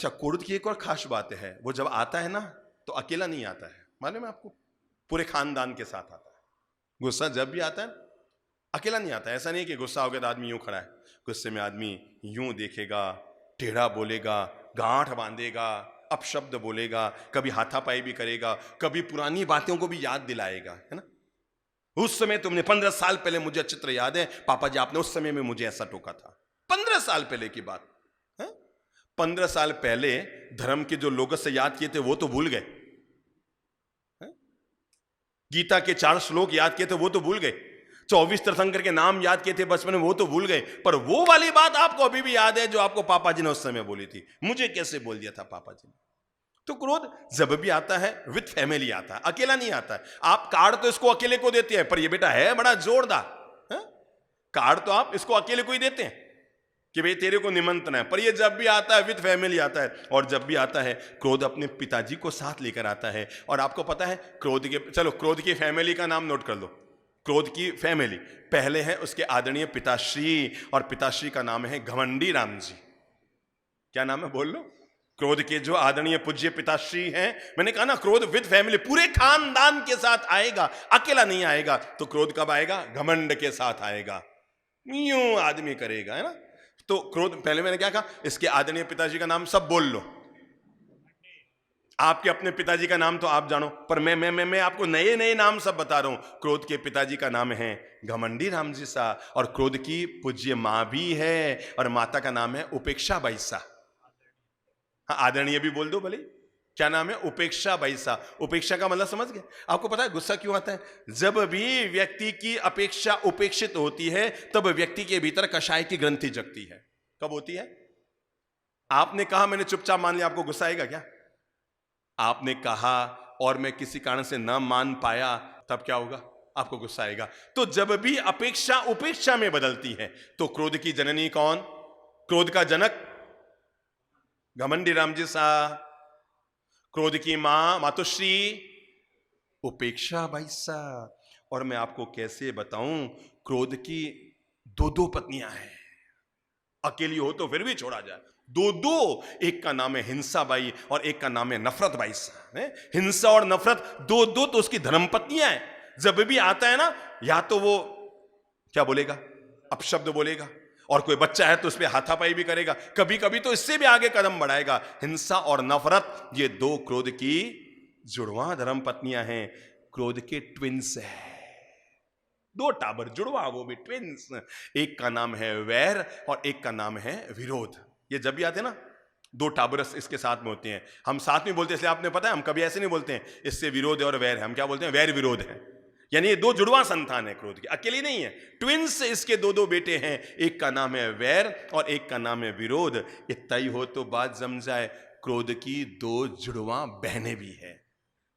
अच्छा, क्रोध की एक और खास बात है, वो जब आता है ना तो अकेला नहीं आता है, मालूम है आपको? पूरे खानदान के साथ आता है। गुस्सा जब भी आता है अकेला नहीं आता है। ऐसा नहीं कि गुस्सा हो गया तो आदमी यूं खड़ा है। गुस्से में आदमी यूं देखेगा, टेढ़ा बोलेगा, गांठ बांधेगा, अपशब्द बोलेगा, कभी हाथापाई भी करेगा, कभी पुरानी बातों को भी याद दिलाएगा, है ना? उस समय तुमने 15 साल पहले, मुझे चित्र याद है पापा जी, आपने उस समय में मुझे ऐसा टोका था। 15 साल पहले की बात है। 15 साल पहले धर्म के जो लोग से याद किए थे वो तो भूल गए, गीता के 4 श्लोक याद किए थे वो तो भूल गए, 24 तीर्थंकर के नाम याद किए थे बचपन में वो तो भूल गए, पर वो वाली बात आपको अभी भी याद है जो आपको पापा जी ने उस समय बोली थी। मुझे कैसे बोल दिया था पापा जी ने? तो क्रोध जब भी आता है विद फैमिली आता है, अकेला नहीं आता है। आप कार्ड तो इसको अकेले को देते हैं, पर ये बेटा है बड़ा जोरदार, कार्ड तो आप इसको अकेले को ही देते हैं कि भाई तेरे को निमंत्रण है, पर ये जब भी आता है विद फैमिली आता है। और जब भी आता है क्रोध अपने पिताजी को साथ लेकर आता है। और आपको पता है क्रोध के, चलो क्रोध की फैमिली का नाम नोट कर लो। क्रोध की फैमिली पहले है उसके आदरणीय पिताश्री, और पिताश्री का नाम है घमंडी राम जी। क्या नाम है बोल लो? क्रोध के जो आदरणीय पूज्य पिताश्री हैं, मैंने कहा ना क्रोध विद फैमिली, पूरे खानदान के साथ आएगा, अकेला नहीं आएगा। तो क्रोध कब आएगा? घमंड के साथ आएगा, यूं आदमी करेगा, है ना? तो क्रोध, पहले मैंने क्या कहा, इसके आदरणीय पिताजी का नाम सब बोल लो। आपके अपने पिताजी का नाम तो आप जानो, पर मैं आपको नए नए नाम सब बता रहा हूं। क्रोध के पिताजी का नाम है घमंडी राम जी सा, और क्रोध की पूज्य मां भी है, और माता का नाम है उपेक्षा बाई सा। हाँ, आदरणीय भी बोल दो भले। क्या नाम है? उपेक्षा बाई सा। उपेक्षा का मतलब समझ गए? आपको पता है गुस्सा क्यों आता है? जब भी व्यक्ति की अपेक्षा उपेक्षित होती है तब व्यक्ति के भीतर कषाय की ग्रंथि जगती है। कब होती है? आपने कहा, मैंने चुपचाप मान लिया, आपको गुस्सा आएगा क्या? आपने कहा और मैं किसी कारण से न मान पाया, तब क्या होगा? आपको गुस्सा आएगा। तो जब भी अपेक्षा उपेक्षा में बदलती है तो क्रोध की जननी कौन? क्रोध का जनक घमंडी राम जी सा। क्रोध की मां मातुश्री उपेक्षा बाई सा। और मैं आपको कैसे बताऊं, क्रोध की 2 पत्नियां हैं। अकेली हो तो फिर भी छोड़ा जाए, 2, एक का नाम है हिंसा बाई और एक का नाम है नफरत बाई सा। हिंसा और नफरत 2 तो उसकी धर्मपत्नियां हैं। जब भी आता है ना, या तो वो क्या बोलेगा? अपशब्द बोलेगा, और कोई बच्चा है तो उस पर हाथापाई भी करेगा, कभी कभी तो इससे भी आगे कदम बढ़ाएगा। हिंसा और नफरत ये 2 क्रोध की जुड़वा धर्म पत्नियां हैं। क्रोध के ट्विंस है, 2 टाबर जुड़वा, वो भी ट्विंस। एक का नाम है वैर और एक का नाम है विरोध। ये जब भी आते हैं ना, 2 टाबरस इसके साथ में होते हैं, हम साथ में बोलते हैं, इसलिए आपने पता है हम कभी ऐसे नहीं बोलते हैं इससे विरोध है और वैर है, हम क्या बोलते हैं? वैर विरोध है। यानी ये 2 जुड़वा संतान है क्रोध की, अकेली नहीं है, ट्विंस। इसके 2 बेटे हैं, एक का नाम है वैर और एक का नाम है विरोध। इतना ही हो तो बात जम जाए, क्रोध की 2 जुड़वा बहनें भी है।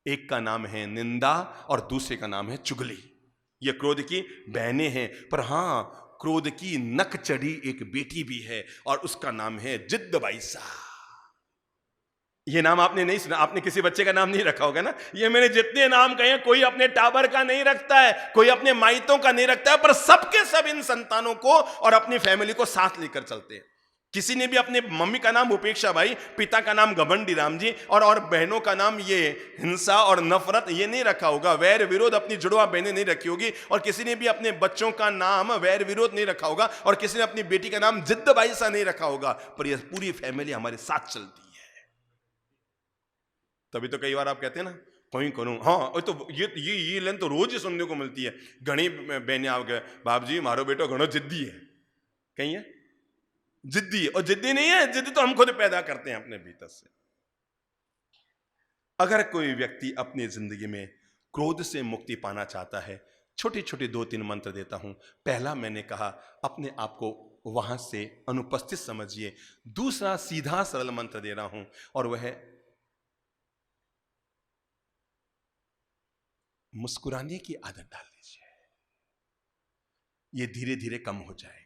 एक का नाम है निंदा और दूसरे का नाम है चुगली। ये क्रोध की बहनें हैं। पर हां, क्रोध की नक चढ़ी एक बेटी भी है और उसका नाम है जिद्द बाई सा। ये नाम आपने नहीं सुना, आपने किसी बच्चे का नाम नहीं रखा होगा ना। ये मैंने जितने नाम कहे, कोई अपने टाबर का नहीं रखता है, कोई अपने माइतों का नहीं रखता है, पर सबके सब इन संतानों को और अपनी फैमिली को साथ लेकर चलते हैं। किसी ने भी अपने मम्मी का नाम उपेक्षा बाई, पिता का नाम घमंडी राम जी, और बहनों का नाम ये हिंसा और नफरत ये नहीं रखा होगा। वैर विरोध अपनी जुड़वा बहनें नहीं रखी होगी, और किसी ने भी अपने बच्चों का नाम वैर विरोध नहीं रखा होगा, और किसी ने अपनी बेटी का नाम जिद्द बाई सा नहीं रखा होगा। पर यह पूरी फैमिली हमारे साथ चलती है। तभी तो कई बार आप कहते हैं ना, कोई करूं, हाँ तो ये लाइन तो रोज ही सुनने को मिलती है। घनी बहने आ गए, बाप जी मारो बेटो घणो जिद्दी है, कहीं है जिद्दी है, और जिद्दी नहीं है, जिद्दी तो हम खुद पैदा करते हैं अपने भीतर से। अगर कोई व्यक्ति अपनी जिंदगी में क्रोध से मुक्ति पाना चाहता है, छोटी छोटी 2-3 मंत्र देता हूं। पहला मैंने कहा, अपने आप को वहां से अनुपस्थित समझिए। दूसरा सीधा सरल मंत्र दे रहा हूं, और वह है मुस्कुराने की आदत डाल दीजिए। ये धीरे धीरे कम हो जाएगा।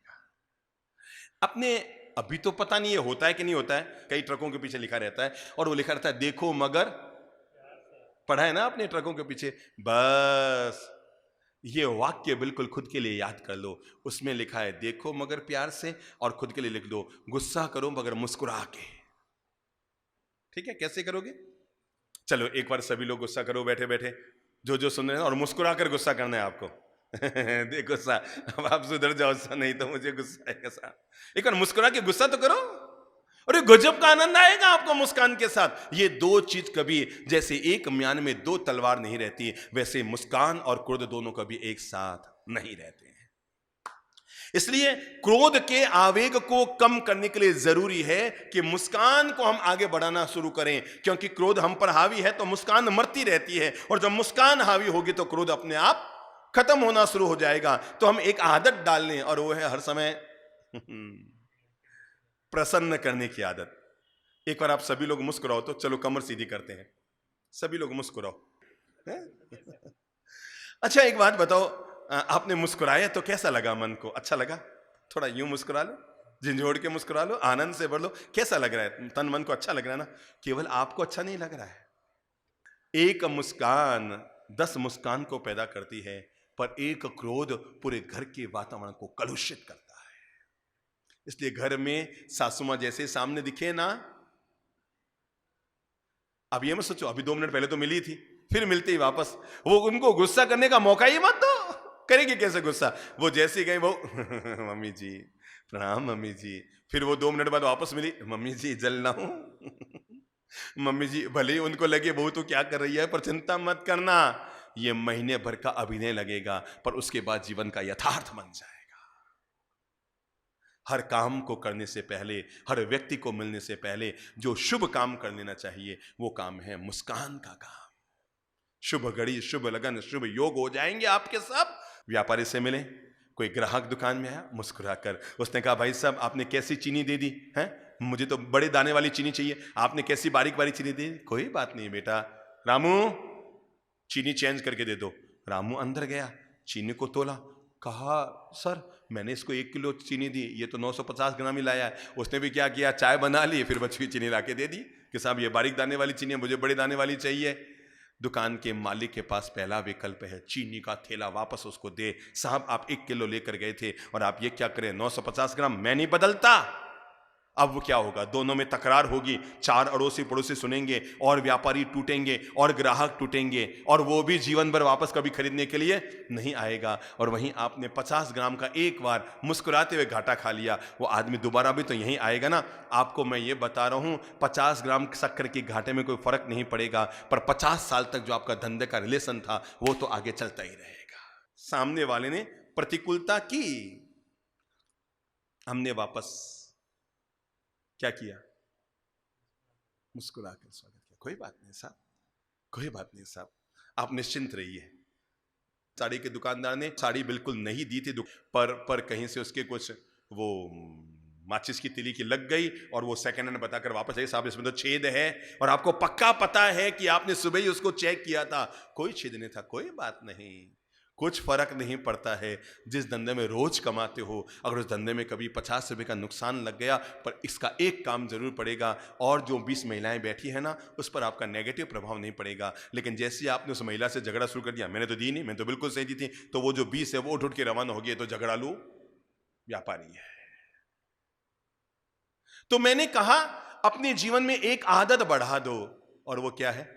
अपने, अभी तो पता नहीं ये होता है कि नहीं होता है, कई ट्रकों के पीछे लिखा रहता है, और वो लिखा रहता है देखो मगर, पढ़ा है ना अपने ट्रकों के पीछे? बस ये वाक्य बिल्कुल खुद के लिए याद कर लो। उसमें लिखा है देखो मगर प्यार से, और खुद के लिए लिख दो गुस्सा करो मगर मुस्कुरा के। ठीक है, कैसे करोगे? चलो एक बार सभी लोग गुस्सा करो बैठे बैठे, जो सुन रहे हैं, और मुस्कुरा कर गुस्सा करना है आपको। देखो सा, अब आप सुधर जाओ सा, नहीं तो मुझे गुस्सा आएगा सा। एक बार मुस्कुरा के गुस्सा तो करो, और ये गजब का आनंद आएगा आपको मुस्कान के साथ। ये दो चीज कभी, जैसे एक म्यान में दो तलवार नहीं रहती, वैसे मुस्कान और क्रोध दोनों कभी एक साथ नहीं रहते हैं। इसलिए क्रोध के आवेग को कम करने के लिए जरूरी है कि मुस्कान को हम आगे बढ़ाना शुरू करें, क्योंकि क्रोध हम पर हावी है तो मुस्कान मरती रहती है, और जब मुस्कान हावी होगी तो क्रोध अपने आप खत्म होना शुरू हो जाएगा। तो हम एक आदत डाल लें, और वो है हर समय प्रसन्न करने की आदत। एक बार आप सभी लोग मुस्कुराओ तो, चलो कमर सीधी करते हैं, सभी लोग मुस्कुराओ। अच्छा एक बात बताओ, आपने मुस्कुराया तो कैसा लगा? मन को अच्छा लगा? थोड़ा यूं मुस्कुरा लो, झिंझोड़ के मुस्कुरा लो, आनंद से भर लो। कैसा लग रहा है? तन मन को अच्छा लग रहा है ना? केवल आपको अच्छा नहीं लग रहा है। एक मुस्कान 10 मुस्कान को पैदा करती है, पर एक क्रोध पूरे घर के वातावरण को कलुषित करता है। इसलिए घर में सासू मां जैसे सामने दिखे ना, अब ये मत सोचो अभी 2 मिनट पहले तो मिली थी, फिर मिलते ही वापस, वो उनको गुस्सा करने का मौका ही मत दो। करेंगे कैसे गुस्सा? वो जैसे गई वो मम्मी जी प्रणाम मम्मी जी, फिर वो 2 मिनट बाद वापस मिली, मम्मी जी जल ना हूं। मम्मी जी भले ही उनको लगे बहू तो क्या कर रही है, पर चिंता मत करना, ये महीने भर का अभिनय लगेगा, पर उसके बाद जीवन का यथार्थ बन जाएगा। हर काम को करने से पहले, हर व्यक्ति को मिलने से पहले जो शुभ काम कर लेना चाहिए, वो काम है मुस्कान का काम। शुभ घड़ी, शुभ लगन, शुभ योग हो जाएंगे आपके सब। व्यापारी से मिले, कोई ग्राहक दुकान में आया, मुस्कुरा कर उसने कहा भाई साहब आपने कैसी चीनी दे दी है? मुझे तो बड़े दाने वाली चीनी चाहिए, आपने कैसी बारीक बारीक चीनी दी? कोई बात नहीं बेटा, रामू चीनी चेंज करके दे दो। रामू अंदर गया, चीनी को तोला, कहा सर मैंने इसको 1 किलो चीनी दी, ये तो 950 ग्राम ही लाया है। उसने भी क्या किया, चाय बना ली, फिर बची हुई चीनी ला के दे दी कि साहब ये बारीक दाने वाली चीनी है, मुझे बड़े दाने वाली चाहिए। दुकान के मालिक के पास पहला विकल्प है, चीनी का थैला वापस उसको दे। साहब आप 1 किलो लेकर गए थे और आप ये क्या करें, 950 ग्राम, मैं नहीं बदलता। अब वो क्या होगा, दोनों में तकरार होगी, 4 अड़ोसी पड़ोसी सुनेंगे, और व्यापारी टूटेंगे, और ग्राहक टूटेंगे, और वो भी जीवन भर वापस कभी खरीदने के लिए नहीं आएगा। और वहीं आपने 50 ग्राम का एक बार मुस्कुराते हुए घाटा खा लिया, वो आदमी दोबारा भी तो यहीं आएगा ना। आपको मैं ये बता रहा हूं, 50 ग्राम शक्कर के घाटे में कोई फर्क नहीं पड़ेगा, पर 50 साल तक जो आपका धंधे का रिलेशन था वो तो आगे चलता ही रहेगा। सामने वाले ने प्रतिकूलता की, हमने वापस क्या किया, मुस्कुरा कर स्वागत किया। कोई बात नहीं साहब, कोई बात नहीं साहब, आप निश्चिंत रहिए। साड़ी के दुकानदार ने साड़ी बिल्कुल नहीं दी थी, पर कहीं से उसके कुछ वो माचिस की तिली की लग गई, और वो सेकंड हैंड बताकर वापस आई, साहब इसमें तो छेद है, और आपको पक्का पता है कि आपने सुबह ही उसको चेक किया था, कोई छेद नहीं था। कोई बात नहीं, कुछ फर्क नहीं पड़ता है। जिस धंधे में रोज कमाते हो, अगर उस धंधे में कभी 50 रुपए का नुकसान लग गया, पर इसका एक काम जरूर पड़ेगा, और जो 20 महिलाएं बैठी है ना, उस पर आपका नेगेटिव प्रभाव नहीं पड़ेगा। लेकिन जैसे आपने उस महिला से झगड़ा शुरू कर दिया, मैंने तो दी नहीं, मैं तो बिल्कुल सही दी थी, तो वो जो 20 है वो उठ के रवाना हो गया, तो झगड़ालू व्यापारी है। तो मैंने कहा अपने जीवन में एक आदत बढ़ा दो, और वो क्या है,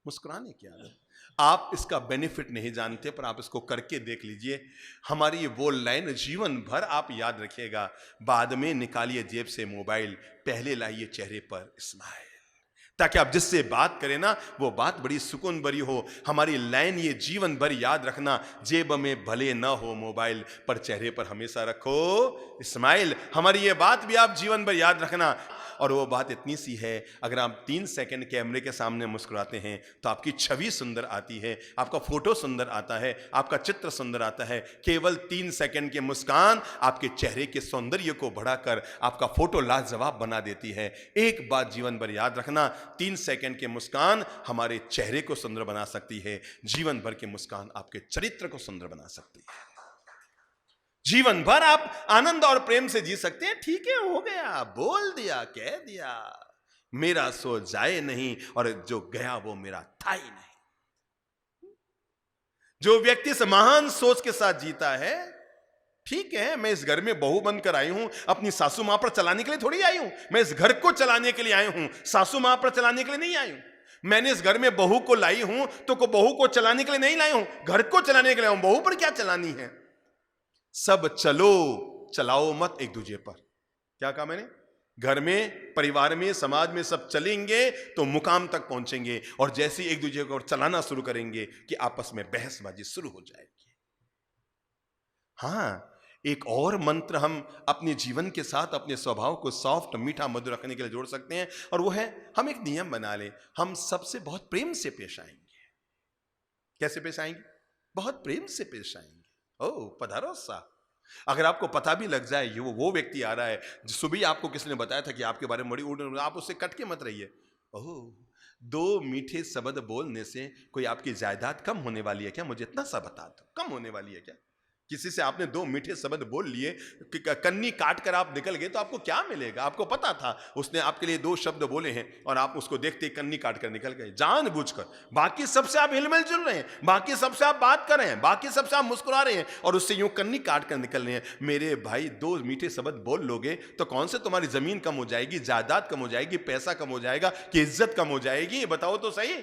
मुस्कुराने की आदत। आप इसका बेनिफिट नहीं जानते, पर आप इसको करके देख लीजिए। हमारी वो लाइन जीवन भर आप याद रखिएगा। बाद में निकालिए जेब से मोबाइल, पहले लाइए चेहरे पर स्माइल, ताकि आप जिससे बात करें ना, वो बात बड़ी सुकून भरी हो। हमारी लाइन ये जीवन भर याद रखना, जेब में भले ना हो मोबाइल, पर चेहरे पर हमेशा रखो स्माइल। हमारी ये बात भी आप जीवन भर याद रखना। और वो बात इतनी सी है, अगर आप 3 सेकंड कैमरे के सामने मुस्कुराते हैं तो आपकी छवि सुंदर आती है, आपका फोटो सुंदर आता है, आपका चित्र सुंदर आता है। केवल 3 सेकंड की मुस्कान आपके चेहरे के सौंदर्य को बढ़ाकर आपका फोटो लाजवाब बना देती है। एक बात जीवन भर याद रखना, 3 सेकंड की मुस्कान हमारे चेहरे को सुंदर बना सकती है, जीवन भर की मुस्कान आपके चरित्र को सुंदर बना सकती है। जीवन भर आप आनंद और प्रेम से जी सकते हैं। ठीक है, हो गया, बोल दिया, कह दिया, मेरा सो जाए नहीं, और जो गया वो मेरा था ही नहीं। जो व्यक्ति इस महान सोच के साथ जीता है, ठीक है, मैं इस घर में बहू बनकर आई हूं, अपनी सासू मां पर चलाने के लिए थोड़ी आई हूं। मैं इस घर को चलाने के लिए आई हूं, सासू मां पर चलाने के लिए नहीं आई हूं। मैंने इस घर में बहू को लाई हूं तो को बहू को चलाने के लिए नहीं लाई हूं, घर को चलाने के लिए आई हूं। बहू पर क्या चलानी है? सब चलो, चलाओ मत एक दूसरे पर। क्या कहा मैंने? घर में, परिवार में, समाज में सब चलेंगे तो मुकाम तक पहुंचेंगे, और जैसे एक दूसरे को चलाना शुरू करेंगे कि आपस में बहसबाजी शुरू हो जाएगी। हाँ, एक और मंत्र हम अपने जीवन के साथ अपने स्वभाव को सॉफ्ट, मीठा, मधुर रखने के लिए जोड़ सकते हैं, और वो है हम एक नियम बना लें, हम सबसे बहुत प्रेम से पेश आएंगे। कैसे पेश आएंगे? बहुत प्रेम से पेश आएंगे। ओह पधारो सा। अगर आपको पता भी लग जाए ये वो व्यक्ति आ रहा है, सुबह आपको किसी ने बताया था कि आपके बारे में बड़ी उड़, आप उससे कट के मत रहिए। ओह, 2 मीठे शब्द बोलने से कोई आपकी जायदाद कम होने वाली है क्या? मुझे इतना सा बता दो, कम होने वाली है क्या? किसी से आपने 2 मीठे शब्द बोल लिए, कन्नी काट कर आप निकल गए, तो आपको क्या मिलेगा? आपको पता था उसने आपके लिए 2 शब्द बोले हैं और आप उसको देखते ही कन्नी काट कर निकल गए जानबूझकर। बाकी सबसे आप हिलमिल जुल रहे हैं, बाकी सबसे आप बात कर रहे हैं, बाकी सबसे आप मुस्कुरा रहे हैं, और उससे यूं कन्नी काट कर निकल रहे हैं। मेरे भाई, 2 मीठे शब्द बोल लोगे तो कौन से तुम्हारी जमीन कम हो जाएगी, जायदाद कम हो जाएगी, पैसा कम हो जाएगा कि इज्जत कम हो जाएगी? बताओ तो सही,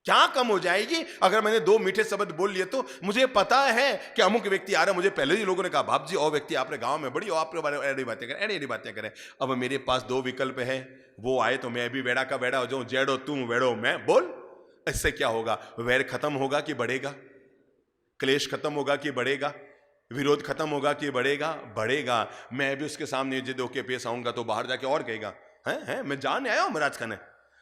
क्या कम हो जाएगी? अगर मैंने 2 मीठे शब्द बोल लिए तो मुझे पता है कि अमुक व्यक्ति आ रहा है। मुझे पहले ही लोगों ने कहा, बाप जी और व्यक्ति आपने गांव में बड़ी, और आपके बारे में ऐडी बातें करें। अब मेरे पास 2 विकल्प है, वो आए तो मैं भी वेड़ा का वेड़ा हो जाऊं, जेड़ो तुम वेड़ो मैं। बोल, इससे क्या होगा? वैर खत्म होगा कि बढ़ेगा? क्लेश खत्म होगा कि बढ़ेगा? विरोध खत्म होगा कि बढ़ेगा? बढ़ेगा। मैं भी उसके सामने जिद होके पेश आऊंगा तो बाहर जाके और कहेगा, हैं मैं जान आया हूं महाराज खाने।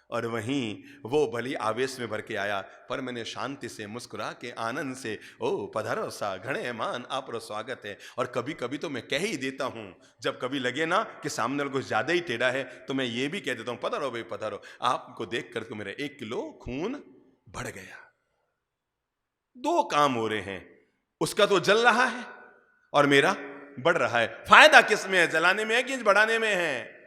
और वहीं वो भली आवेश में भर के आया, पर मैंने शांति से, मुस्कुरा के, आनंद से, ओ पधारो सा, घणे मान आपरो स्वागत है। और कभी कभी तो मैं कह ही देता हूं, जब कभी लगे ना कि सामने वाला कुछ ज्यादा ही टेढ़ा है, तो मैं ये भी कह देता हूं, पधारो भाई पधारो, आपको देख कर तो मेरा 1 किलो खून बढ़ गया। 2 काम हो रहे हैं, उसका तो जल रहा है और मेरा बढ़ रहा है। फायदा किस में है? जलाने में है कि बढ़ाने में है?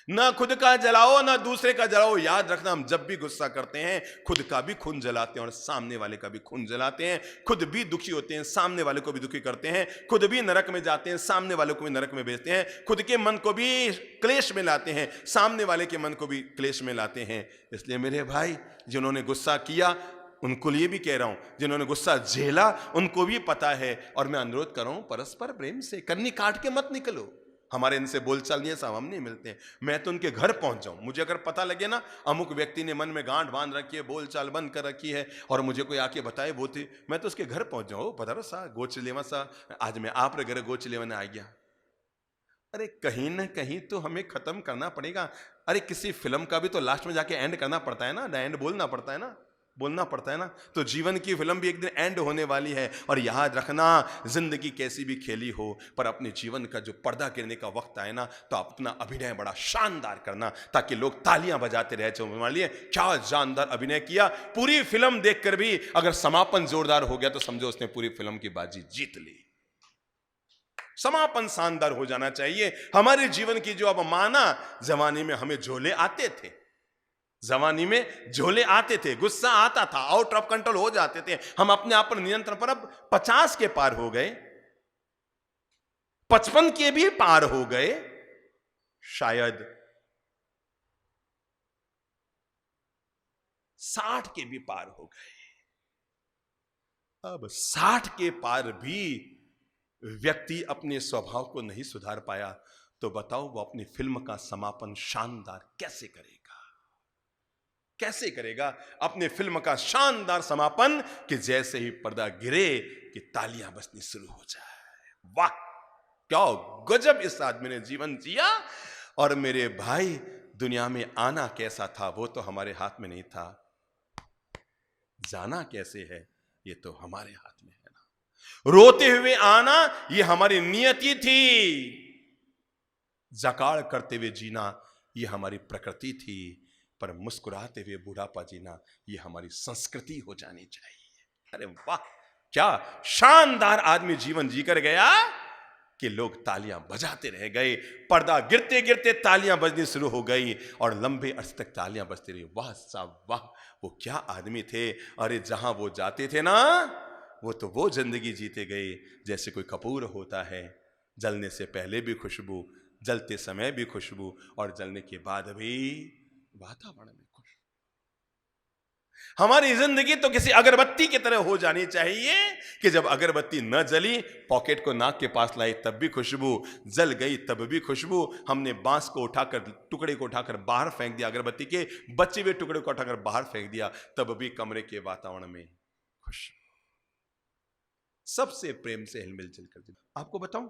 ना खुद का जलाओ ना दूसरे का जलाओ। याद रखना, हम जब भी गुस्सा करते हैं खुद का भी खून जलाते हैं और सामने वाले का भी खून जलाते हैं। खुद भी दुखी होते हैं, सामने वाले को भी दुखी करते हैं। खुद भी नरक में जाते हैं, सामने वाले को भी नरक में भेजते हैं। खुद के मन को भी क्लेश में लाते हैं, सामने वाले के मन को भी क्लेश में लाते हैं। इसलिए मेरे भाई, जिन्होंने गुस्सा किया उनको लिए भी कह रहा हूं, जिन्होंने गुस्सा झेला उनको भी पता है, और मैं अनुरोध कर रहा हूं, परस्पर प्रेम से, कन्नी काट के मत निकलो। हमारे इनसे बोलचाल नहीं है साहब, हम नहीं मिलते हैं। मैं तो उनके घर पहुंच जाऊं, मुझे अगर पता लगे ना अमुक व्यक्ति ने मन में गांठ बांध रखी है, बोलचाल बंद कर रखी है, और मुझे कोई आके बताए वो थी, मैं तो उसके घर पहुंच जाऊं। पता रहा सा गोच लेवा सा, आज मैं आप रे घर गोच लेवाने आ गया। अरे कहीं ना कहीं तो हमें खत्म करना पड़ेगा। अरे किसी फिल्म का भी तो लास्ट में जाके एंड करना पड़ता है ना, एंड बोलना पड़ता है ना, बोलना पड़ता है ना। तो जीवन की फिल्म भी एक दिन एंड होने वाली है। और याद रखना, जिंदगी कैसी भी खेली हो, पर अपने जीवन का जो पर्दा गिरने का वक्त आए ना, तो अपना अभिनय बड़ा शानदार करना, ताकि लोग तालियां बजाते रह जाओ। मान लिए क्या शानदार अभिनय किया। पूरी फिल्म देखकर भी अगर समापन जोरदार हो गया तो समझो उसने पूरी फिल्म की बाजी जीत ली। समापन शानदार हो जाना चाहिए। हमारे जीवन की जो अब माना, जवानी में हमें झोले आते थे, जवानी में झोले आते थे, गुस्सा आता था, आउट ऑफ कंट्रोल हो जाते थे, हम अपने आप पर नियंत्रण पर। अब 50 के पार हो गए, 55 के भी पार हो गए, शायद 60 के भी पार हो गए। अब 60 के पार भी व्यक्ति अपने स्वभाव को नहीं सुधार पाया, तो बताओ वो अपनी फिल्म का समापन शानदार कैसे करेगा? कैसे करेगा अपने फिल्म का शानदार समापन कि जैसे ही पर्दा गिरे कि तालियां बजनी शुरू हो जाए। वाह, क्या गजब इस आदमी ने जीवन जिया। और मेरे भाई, दुनिया में आना कैसा था वो तो हमारे हाथ में नहीं था, जाना कैसे है ये तो हमारे हाथ में है ना। रोते हुए आना ये हमारी नियति थी, जकाड़ करते हुए जीना ये हमारी प्रकृति थी, पर मुस्कुराते हुए बुढ़ापा जीना ये हमारी संस्कृति हो जानी चाहिए। अरे वाह, क्या शानदार आदमी जीवन जीकर गया कि लोग तालियां बजाते रह गए। पर्दा गिरते गिरते तालियां बजनी शुरू हो गई और लंबे अर्थ तक तालियां बजती रही। वाह साहब वाह, वो क्या आदमी थे। अरे जहां वो जाते थे ना, वो जिंदगी जीते गए जैसे कोई कपूर होता है, जलने से पहले भी खुशबू, जलते समय भी खुशबू, और जलने के बाद भी वातावरण में खुशबू। हमारी जिंदगी तो किसी अगरबत्ती की तरह हो जानी चाहिए कि जब अगरबत्ती न जली, पॉकेट को नाक के पास लाई तब भी खुशबू, जल गई तब भी खुशबू, हमने बांस को उठाकर, टुकड़े को उठाकर बाहर फेंक दिया, अगरबत्ती के बचे हुए टुकड़े को उठाकर बाहर फेंक दिया, तब भी कमरे के वातावरण में खुशबू। सबसे प्रेम से हिलमिल चलकर। आपको बताऊं,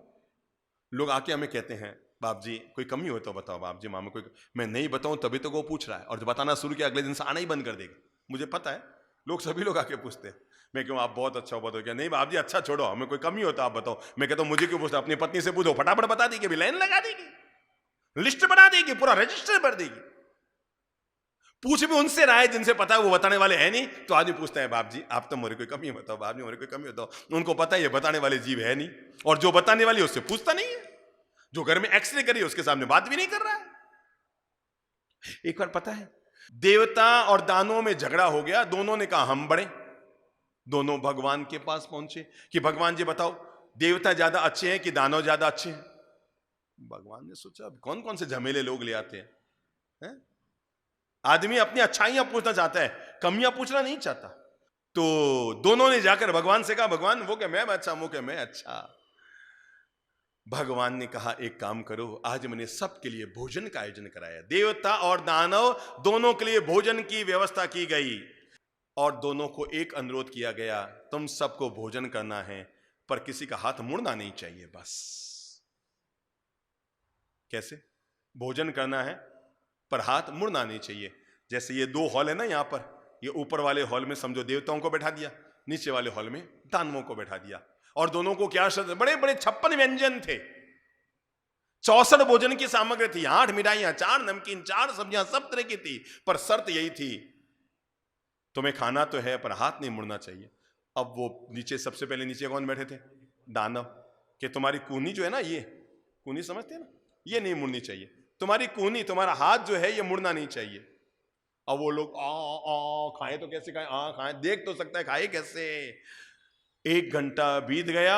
लोग आके हमें कहते हैं, बाप जी कोई कमी हो तो बताओ, बाप जी मामा कोई, मैं नहीं बताऊं तभी तो वो पूछ रहा है, और जब बताना शुरू किया अगले दिन से आना ही बंद कर देगा। मुझे पता है, लोग सभी लोग आके पूछते हैं, मैं क्यों, आप बहुत अच्छा हो, बताओ क्या? नहीं बाप जी अच्छा छोड़ो, हमें कोई कमी हो तो आप बताओ। मैं कहता हूं मुझे क्यों पूछते, अपनी पत्नी से पूछो, फटाफट बता देगी, अभी लाइन लगा देगी, लिस्ट बना देगी, पूरा रजिस्टर भर देगी। पूछ भी उनसे रहा है जिनसे पता है वो बताने वाले हैं नहीं, तो आदमी पूछता है बाप जी आप तो मोरे कोई कमी बताओ, बाप जी मोरे कोई कमी बताओ। उनको पता है ये बताने वाले जीव है नहीं, और जो बताने वाली है उससे पूछता नहीं है, जो घर में एक्सरे करी उसके सामने बात भी नहीं कर रहा है। एक बार पता है देवता और दानवों में झगड़ा हो गया, दोनों ने कहा हम बड़े, दोनों भगवान के पास पहुंचे कि भगवान जी बताओ देवता ज्यादा अच्छे हैं कि दानव ज्यादा अच्छे हैं? भगवान ने सोचा अब कौन कौन से झमेले लोग ले आते हैं? आदमी अपनी अच्छाइयां पूछना चाहता है, कमियां पूछना नहीं चाहता। तो दोनों ने जाकर भगवान से कहा, भगवान वो क्या मैं अच्छा, वो क्या मैं अच्छा। भगवान ने कहा एक काम करो, आज मैंने सबके लिए भोजन का आयोजन कराया, देवता और दानव दोनों के लिए भोजन की व्यवस्था की गई, और दोनों को एक अनुरोध किया गया, तुम सबको भोजन करना है पर किसी का हाथ मुड़ना नहीं चाहिए। बस कैसे? भोजन करना है पर हाथ मुड़ना नहीं चाहिए। जैसे ये दो हॉल है ना, यहां पर ये ऊपर वाले हॉल में समझो देवताओं को बैठा दिया, नीचे वाले हॉल में दानवों को बैठा दिया, और दोनों को क्या शर्त, बड़े बड़े 56 व्यंजन थे, 64 भोजन की सामग्री थी, 8 मिठाइयां, 4 नमकीन, 4 सब्जियां, सब तरह की थी, पर शर्त यही थी तुम्हें खाना तो है पर हाथ नहीं मुड़ना चाहिए। अब वो नीचे, सबसे पहले नीचे कौन बैठे थे? दानव, कि तुम्हारी कूनी जो है ना, ये कूनी समझते हैं ना, ये नहीं मुड़नी चाहिए, तुम्हारी कूनी, तुम्हारा हाथ जो है ये मुड़ना नहीं चाहिए। अब वो लोग खाए तो कैसे खाए, खाए, देख तो सकता है खाए कैसे। 1 घंटा बीत गया,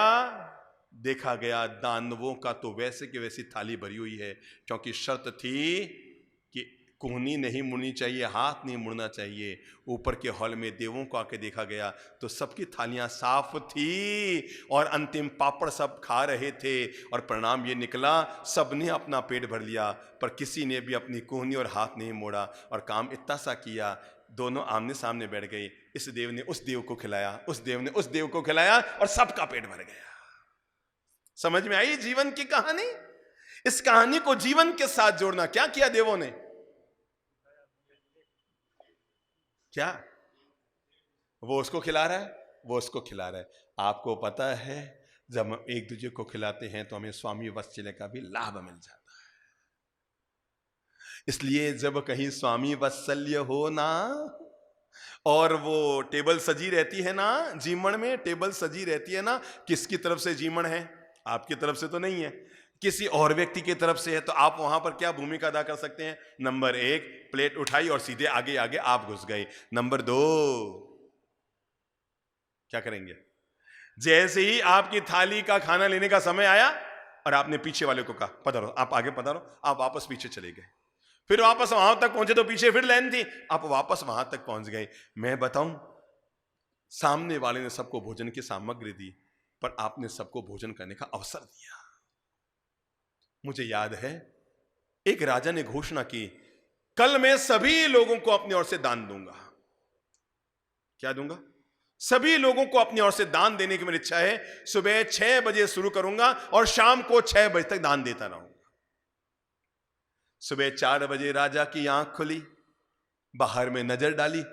देखा गया दानवों का तो वैसे की वैसी थाली भरी हुई है, क्योंकि शर्त थी कि कोहनी नहीं मुड़नी चाहिए, हाथ नहीं मुड़ना चाहिए। ऊपर के हॉल में देवों को आके देखा गया तो सबकी थालियां साफ थी, और अंतिम पापड़ सब खा रहे थे, और परिणाम ये निकला सबने अपना पेट भर लिया, पर किसी ने भी अपनी कोहनी और हाथ नहीं मोड़ा, और काम इतना सा किया, दोनों आमने सामने बैठ गए, इस देव ने उस देव को खिलाया, उस देव ने उस देव को खिलाया, और सबका पेट भर गया। समझ में आई जीवन की कहानी? इस कहानी को जीवन के साथ जोड़ना, क्या किया देवों ने? क्या वो उसको खिला रहा है, वो उसको खिला रहा है। आपको पता है जब हम एक दूसरे को खिलाते हैं तो हमें स्वामी वात्सल्य का भी लाभ मिल जाता है। इसलिए जब कहीं स्वामी वात्सल्य हो ना, और वो टेबल सजी रहती है ना, जीमण में टेबल सजी रहती है ना, किसकी तरफ से जीमण है? आपकी तरफ से तो नहीं है, किसी और व्यक्ति की तरफ से है। तो आप वहां पर क्या भूमिका अदा कर सकते हैं? नंबर 1, प्लेट उठाई और सीधे आगे आगे आप घुस गए। नंबर 2, क्या करेंगे? जैसे ही आपकी थाली का खाना लेने का समय आया और आपने पीछे वाले को कहा पधारो, आप आगे पधारो, आप वापस पीछे चले गए, फिर वापस वहां तक पहुंचे तो पीछे फिर लाइन थी, आप वापस वहां तक पहुंच गए। मैं बताऊं, सामने वाले ने सबको भोजन की सामग्री दी, पर आपने सबको भोजन करने का अवसर दिया। मुझे याद है एक राजा ने घोषणा की, कल मैं सभी लोगों को अपनी ओर से दान दूंगा। क्या दूंगा? सभी लोगों को अपनी ओर से दान देने की मेरी इच्छा है। सुबह 6 बजे शुरू करूंगा और शाम को 6 बजे तक दान देता रहूंगा। सुबह 4 बजे राजा की आंख खुली, बाहर में नजर डाली,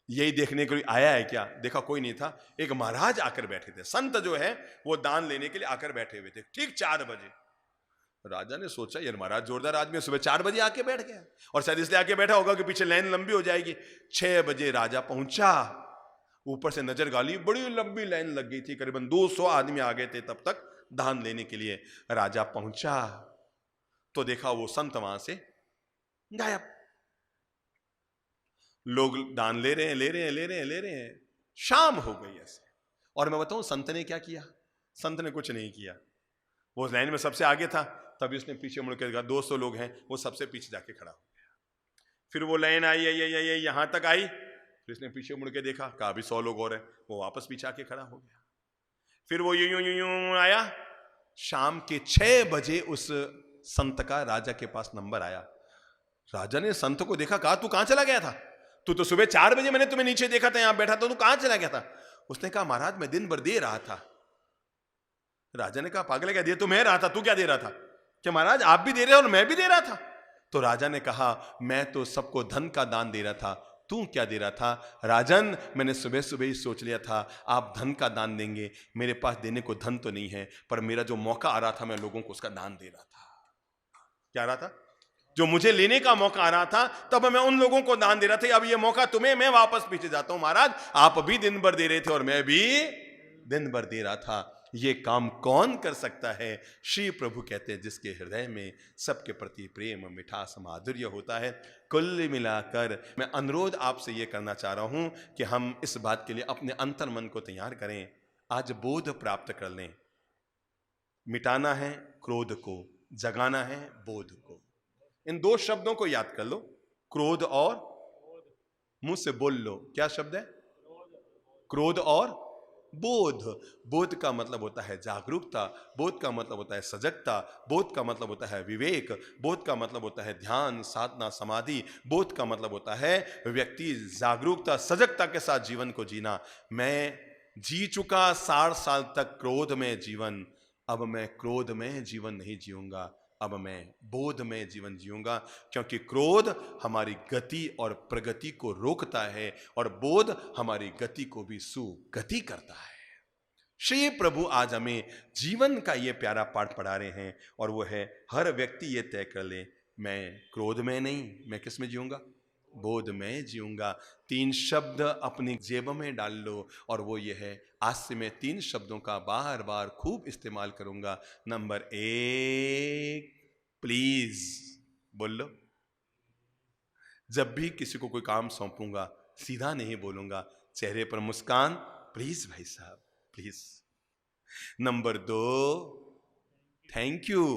यही देखने के लिए आया है क्या? देखा कोई नहीं था। एक महाराज आकर बैठे थे, संत जो है वो दान लेने के लिए आकर बैठे हुए थे, ठीक 4 बजे। राजा ने सोचा यार महाराज जोरदार आदमी, सुबह 4 बजे आके बैठ गया, और शायद इसलिए आके बैठा होगा कि पीछे लाइन लंबी हो जाएगी। 6 बजे राजा पहुंचा, ऊपर से नजर डाली, बड़ी लंबी लाइन लग गई थी, करीबन 200 आदमी आ गए थे तब तक दान लेने के लिए। राजा पहुंचा तो देखा वो संत वहां से गायब। लोग दान ले रहे हैं, ले रहे हैं, ले रहे हैं, ले रहे हैं, शाम हो गई। ऐसे और मैं बताऊं संत ने क्या किया? संत ने कुछ नहीं किया। वो लाइन में सबसे आगे था, तभी उसने पीछे मुड़ के देखा 200 लोग हैं, वो सबसे पीछे जाके खड़ा हो गया। फिर वो लाइन आई यहां तक आई, फिर उसने पीछे मुड़ के देखा, कहा अभी 100 लोग और हैं, वो वापस पीछे आके खड़ा हो गया। फिर वो यूं आया। शाम के 6 बजे उस संत का राजा के पास नंबर आया। राजा ने संत को देखा, कहा तू कहां चला गया था? तू तो सुबह 4 बजे मैंने तुम्हें नीचे देखा था, यहां बैठा था, तू कहां चला गया था? उसने कहा महाराज मैं दिन भर दे रहा था। राजा ने कहा पागल है क्या, दे तो मैं रहा था, तू क्या दे रहा था? क्या महाराज आप भी दे रहे हो और मैं भी दे रहा था? तो राजा ने कहा मैं तो सबको धन का दान दे रहा था, तू क्या दे रहा था? राजन मैंने सुबह सुबह ही सोच लिया था आप धन का दान देंगे, मेरे पास देने को धन तो नहीं है, पर मेरा जो मौका आ रहा था मैं लोगों को उसका दान दे रहा था। क्या आ रहा था? जो मुझे लेने का मौका आ रहा था तब मैं उन लोगों को दान दे रहा था। अब ये मौका तुम्हें, मैं वापस पीछे जाता हूं। महाराज आप भी दिन भर दे रहे थे और मैं भी दिन भर दे रहा था, ये काम कौन कर सकता है? श्री प्रभु कहते हैं जिसके हृदय में सबके प्रति प्रेम, मिठास, माधुर्य होता है। कुल मिलाकर मैं अनुरोध आपसे ये करना चाह रहा हूं कि हम इस बात के लिए अपने अंतर मन को तैयार करें। आज बोध प्राप्त कर लें। मिटाना है क्रोध को, जगाना है बोध को। इन 2 शब्दों को याद कर लो, क्रोध और, मुंह से बोल लो क्या शब्द है? क्रोध और बोध। बोध का मतलब होता है जागरूकता, बोध का मतलब होता है सजगता, बोध का मतलब होता है विवेक, बोध का मतलब होता है ध्यान, साधना, समाधि। बोध का मतलब होता है व्यक्ति जागरूकता, सजगता के साथ जीवन को जीना। मैं जी चुका 60 साल तक क्रोध में जीवन, अब मैं क्रोध में जीवन नहीं जीऊंगा, अब मैं बोध में जीवन जीऊंगा। क्योंकि क्रोध हमारी गति और प्रगति को रोकता है और बोध हमारी गति को भी सुगति करता है। श्री प्रभु आज हमें जीवन का ये प्यारा पाठ पढ़ा रहे हैं और वो है हर व्यक्ति ये तय कर ले मैं क्रोध में नहीं, मैं किस में जीऊंगा? बोध में जीऊंगा। 3 शब्द अपनी जेब में डाल लो और वो ये है, आज से मैं 3 शब्दों का बार बार खूब इस्तेमाल करूंगा। नंबर 1 प्लीज बोल लो। जब भी किसी को कोई काम सौंपूंगा सीधा नहीं बोलूंगा, चेहरे पर मुस्कान, प्लीज भाई साहब प्लीज। नंबर 2 थैंक यू,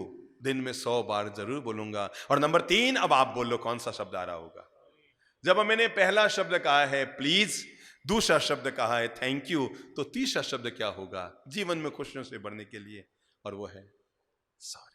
दिन में 100 बार जरूर बोलूंगा। और नंबर 3 अब आप बोल लो कौन सा शब्द आ रहा होगा। जब मैंने पहला शब्द कहा है प्लीज, दूसरा शब्द कहा है थैंक यू, तो तीसरा शब्द क्या होगा जीवन में खुशियों से भरने के लिए? और वो है सॉरी।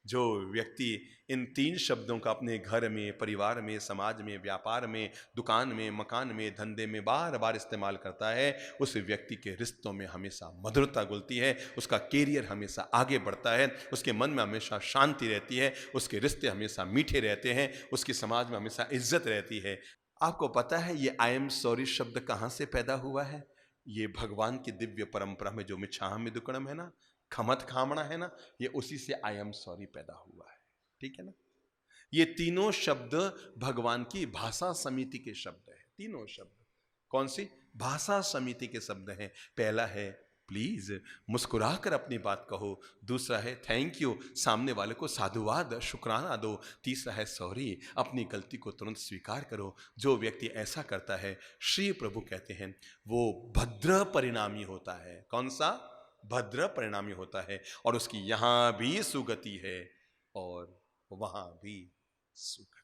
जो व्यक्ति इन 3 शब्दों का अपने घर में, परिवार में, समाज में, व्यापार में, दुकान में, मकान में, धंधे में बार बार इस्तेमाल करता है, उस व्यक्ति के रिश्तों में हमेशा मधुरता घुलती है, उसका कैरियर हमेशा आगे बढ़ता है, उसके मन में हमेशा शांति रहती है, उसके रिश्ते हमेशा मीठे रहते हैं, उसके समाज में हमेशा इज्जत रहती है। आपको पता है ये आई एम सॉरी शब्द कहाँ से पैदा हुआ है? ये भगवान की दिव्य परंपरा में जो मिच्छामि दुक्कडम है ना, खमत खामना है ना, ये उसी से आई एम सॉरी पैदा हुआ है। ठीक है ना? ये तीनों शब्द भगवान की भाषा समिति के शब्द हैं। तीनों शब्द कौन सी भाषा समिति के शब्द हैं? पहला है प्लीज, मुस्कुराकर अपनी बात कहो। दूसरा है थैंक यू, सामने वाले को साधुवाद शुक्राना दो। तीसरा है सॉरी, अपनी गलती को तुरंत स्वीकार करो। जो व्यक्ति ऐसा करता है, श्री प्रभु कहते हैं वो भद्र परिणामी होता है। कौन सा? भद्र परिणामी होता है, और उसकी यहां भी सुगति है और वहां भी सुगति।